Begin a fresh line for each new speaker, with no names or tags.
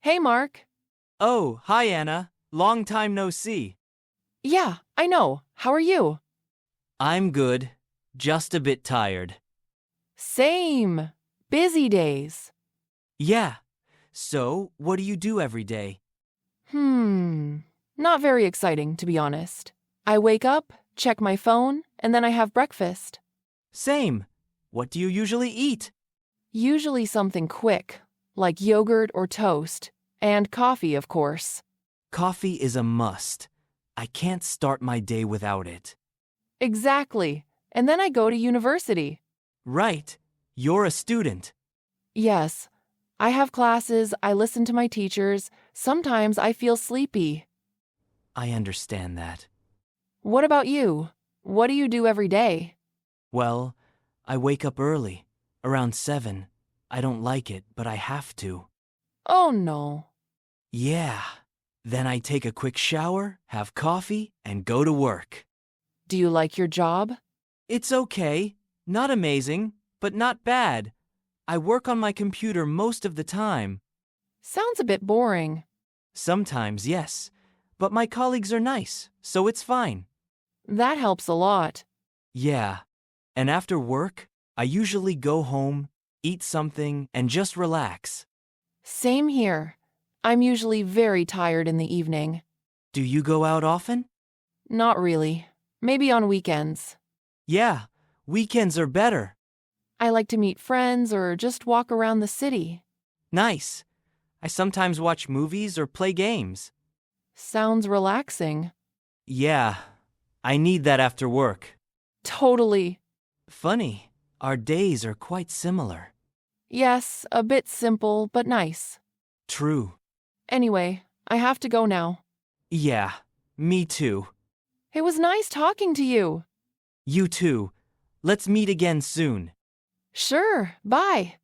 Hey, Mark.
Oh, hi Anna. Long time no see.
Yeah, I know. How are you?
I'm good. Just a bit tired.
Same. Busy days.
Yeah. So, what do you do every day?
Not very exciting, to be honest. I wake up, check my phone, and then I have breakfast.
Same. What do you usually eat?
Usually something quick, like yogurt or toast, and coffee, of course.
Coffee is a must. I can't start my day without it.
Exactly. And then I go to university.
Right. You're a student.
Yes. I have classes, I listen to my teachers. Sometimes I feel sleepy.
I understand that.
What about you? What do you do every day?
Well, I wake up early, around 7. I don't like it, but I have to.
Oh no.
Yeah. Then I take a quick shower, have coffee, and go to work.
Do you like your job?
It's okay. Not amazing, but not bad. I work on my computer most of the time.
Sounds a bit boring.
Sometimes, yes. But my colleagues are nice, so it's fine.
That helps a lot.
Yeah. And after work, I usually go home, eat something, and just relax.
Same here. I'm usually very tired in the evening.
Do you go out often?
Not really. Maybe on weekends.
Yeah. Weekends are better.
I like to meet friends or just walk around the city.
Nice. I sometimes watch movies or play games.
Sounds relaxing.
Yeah. I need that after work.
Totally.
Funny. Our days are quite similar.
Yes, a bit simple, but nice.
True.
Anyway, I have to go now.
Yeah. Me too.
It was nice talking to you.
You too. Let's meet again soon.
Sure, bye.